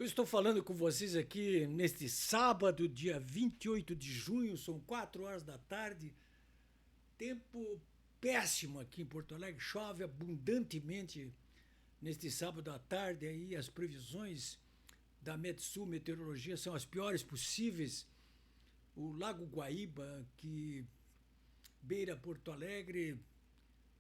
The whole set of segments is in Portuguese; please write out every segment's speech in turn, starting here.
Eu estou falando com vocês aqui neste sábado, dia 28 de junho, são 4 horas da tarde. Tempo péssimo aqui em Porto Alegre, chove abundantemente neste sábado à tarde. Aí as previsões da Metsul Meteorologia são as piores possíveis. O Lago Guaíba, que beira Porto Alegre,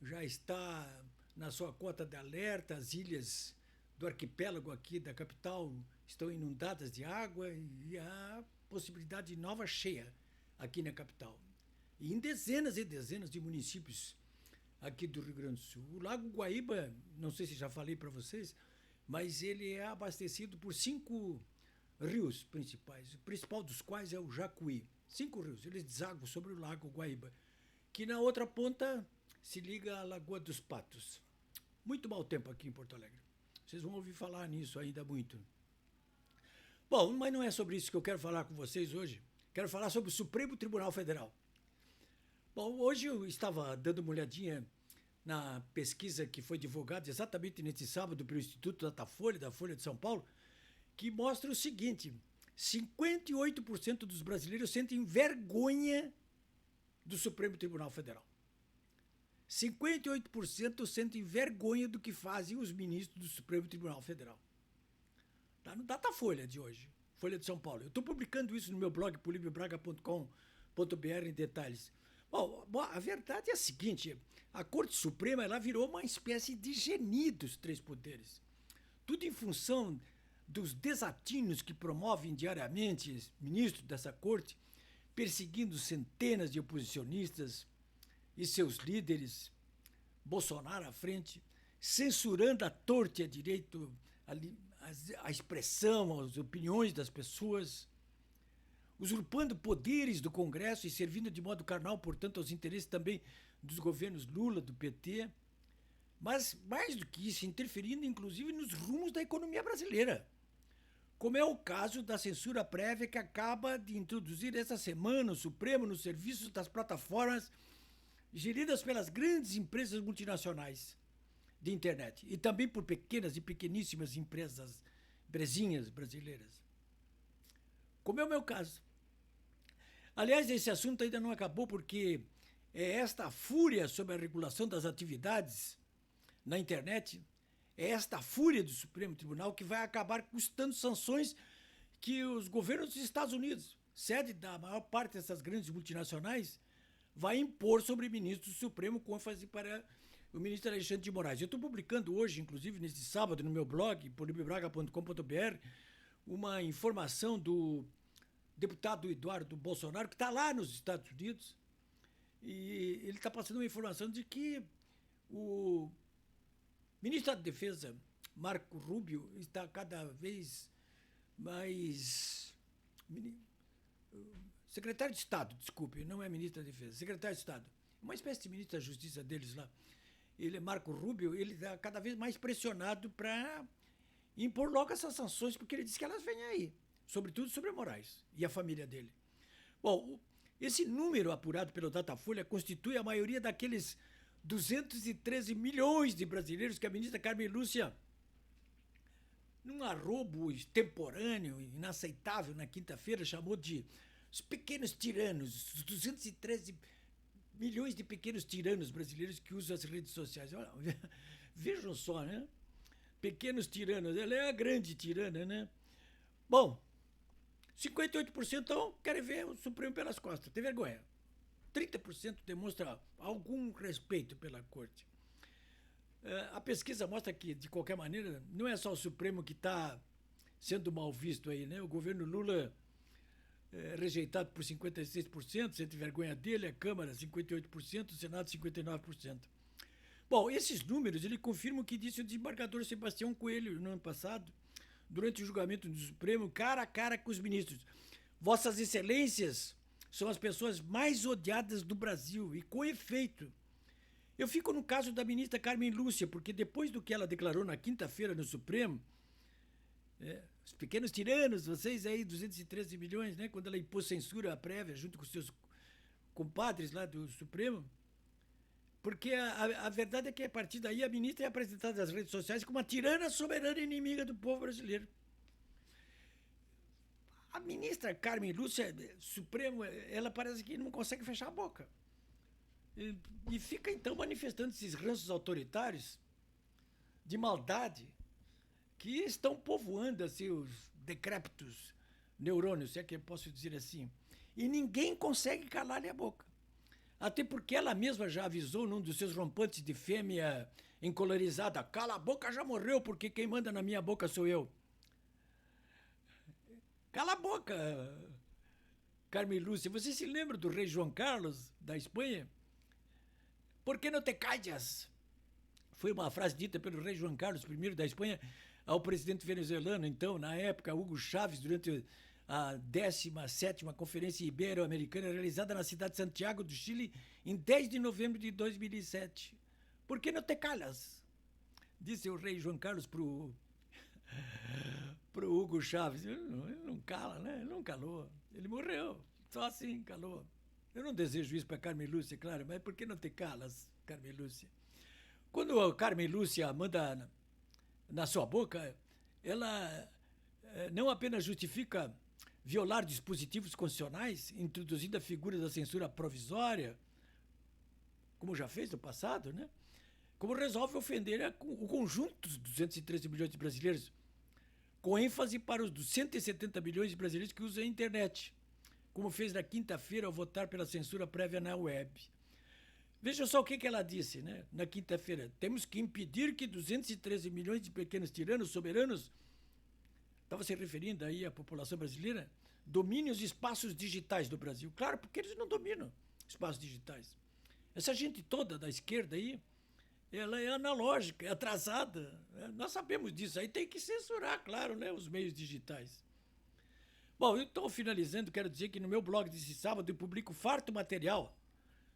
já está na sua cota de alerta. As ilhas do arquipélago aqui da capital estão inundadas de água e há possibilidade de nova cheia aqui na capital. E em dezenas e dezenas de municípios aqui do Rio Grande do Sul. O Lago Guaíba, não sei se já falei para vocês, mas ele é abastecido por 5 rios principais, o principal dos quais é o Jacuí. 5 rios, eles desaguam sobre o Lago Guaíba, que na outra ponta se liga à Lagoa dos Patos. Muito mau tempo aqui em Porto Alegre. Vocês vão ouvir falar nisso ainda muito. Bom, mas não é sobre isso que eu quero falar com vocês hoje. Quero falar sobre o Supremo Tribunal Federal. Bom, hoje eu estava dando uma olhadinha na pesquisa que foi divulgada exatamente neste sábado pelo Instituto Datafolha, da Folha de São Paulo, que mostra o seguinte: 58% dos brasileiros sentem vergonha do Supremo Tribunal Federal. 58% sentem vergonha do que fazem os ministros do Supremo Tribunal Federal. Está no Datafolha de hoje, Folha de São Paulo. Eu estou publicando isso no meu blog, polibiobraga.com.br, em detalhes. Bom, a verdade é a seguinte: a Corte Suprema ela virou uma espécie de geni dos 3 poderes. Tudo em função dos desatinos que promovem diariamente ministros dessa Corte, perseguindo centenas de oposicionistas e seus líderes, Bolsonaro à frente, censurando à torta e à direito a expressão, as opiniões das pessoas, usurpando poderes do Congresso e servindo de modo carnal, portanto, aos interesses também dos governos Lula, do PT, mas, mais do que isso, interferindo inclusive nos rumos da economia brasileira, como é o caso da censura prévia que acaba de introduzir essa semana o Supremo nos serviços das plataformas geridas pelas grandes empresas multinacionais de internet e também por pequenas e pequeníssimas empresinhas brasileiras, como é o meu caso. Aliás, esse assunto ainda não acabou, porque é esta fúria sobre a regulação das atividades na internet, é esta fúria do Supremo Tribunal que vai acabar custando sanções que os governos dos Estados Unidos, sede da maior parte dessas grandes multinacionais, vai impor sobre ministros do Supremo, com ênfase para o ministro Alexandre de Moraes. Eu estou publicando hoje, inclusive neste sábado, no meu blog, polibiobraga.com.br, uma informação do deputado Eduardo Bolsonaro, que está lá nos Estados Unidos, e ele está passando uma informação de que o ministro da Defesa, Marco Rubio, está cada vez mais... Secretário de Estado, desculpe, não é ministro da Defesa, secretário de Estado, uma espécie de ministro da Justiça deles lá. Ele é Marco Rubio, ele está cada vez mais pressionado para impor logo essas sanções, porque ele diz que elas vêm aí, sobretudo sobre Moraes e a família dele. Bom, esse número apurado pelo Datafolha constitui a maioria daqueles 213 milhões de brasileiros que a ministra Carmen Lúcia, num arrobo extemporâneo, inaceitável na quinta-feira, chamou de os pequenos tiranos, os 213 milhões de pequenos tiranos brasileiros que usam as redes sociais. Olha, vejam só, né? Pequenos tiranos, ela é a grande tirana, né? Bom, 58% então querem ver o Supremo pelas costas, tem vergonha. 30% demonstra algum respeito pela Corte. A pesquisa mostra que, de qualquer maneira, não é só o Supremo que está sendo mal visto aí, né? O governo Lula é rejeitado por 56%, sente vergonha dele, a Câmara 58%, o Senado 59%. Bom, esses números ele confirmam o que disse o desembargador Sebastião Coelho no ano passado, durante o julgamento do Supremo, cara a cara com os ministros. Vossas Excelências são as pessoas mais odiadas do Brasil, e com efeito. Eu fico no caso da ministra Carmen Lúcia, porque depois do que ela declarou na quinta-feira no Supremo, os pequenos tiranos, vocês aí, 213 milhões, né, quando ela impôs censura prévia junto com os seus compadres lá do Supremo, porque a verdade é que a partir daí a ministra é apresentada nas redes sociais como uma tirana soberana inimiga do povo brasileiro. A ministra Carmen Lúcia, Supremo, ela parece que não consegue fechar a boca. E fica, então, manifestando esses ranços autoritários de maldade que estão povoando assim, os decrépitos neurônios, se é que eu posso dizer assim. E ninguém consegue calar-lhe a boca. Até porque ela mesma já avisou num dos seus rompantes de fêmea encolorizada: cala a boca, já morreu, porque quem manda na minha boca sou eu. Cala a boca, Carmen Lúcia. Você se lembra do rei João Carlos, da Espanha? Por que não te callas? Foi uma frase dita pelo rei João Carlos I da Espanha ao presidente venezuelano, então, na época, Hugo Chávez, durante a 17ª Conferência Ibero-Americana, realizada na cidade de Santiago do Chile, em 10 de novembro de 2007. Por que não te calas? Disse o rei João Carlos pro Hugo Chávez. Ele não cala, né? Ele não calou. Ele morreu. Só assim calou. Eu não desejo isso para Carmen Lúcia, claro, mas por que não te calas, Carmen Lúcia? Quando a Carmen Lúcia manda na sua boca, ela não apenas justifica violar dispositivos constitucionais, introduzindo a figura da censura provisória, como já fez no passado, né? Como resolve ofender o conjunto dos 213 milhões de brasileiros, com ênfase para os 270 milhões de brasileiros que usam a internet, como fez na quinta-feira ao votar pela censura prévia na web. Veja só o que ela disse, né? Na quinta-feira: temos que impedir que 213 milhões de pequenos tiranos soberanos, estava se referindo aí à população brasileira, dominem os espaços digitais do Brasil. Claro, porque eles não dominam espaços digitais. Essa gente toda da esquerda aí, ela é analógica, é atrasada. Né? Nós sabemos disso. Aí tem que censurar, claro, né, os meios digitais. Bom, eu estou finalizando, quero dizer que no meu blog desse sábado eu publico farto material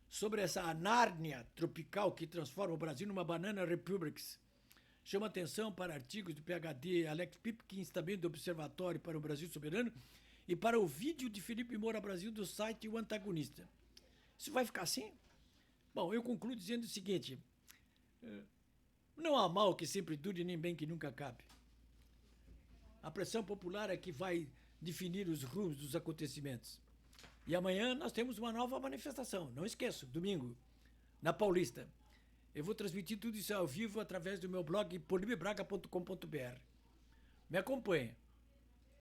sobre essa anárnia tropical que transforma o Brasil numa banana republics. Chama atenção para artigos do PhD Alex Pipkins, também do Observatório para o Brasil Soberano, e para o vídeo de Felipe Moura Brasil do site O Antagonista. Isso vai ficar assim? Bom, eu concluo dizendo o seguinte: não há mal que sempre dure, nem bem que nunca acabe. A pressão popular é que vai definir os rumos dos acontecimentos. E amanhã nós temos uma nova manifestação. Não esqueço, domingo, na Paulista. Eu vou transmitir tudo isso ao vivo através do meu blog polibebraga.com.br. Me acompanhe.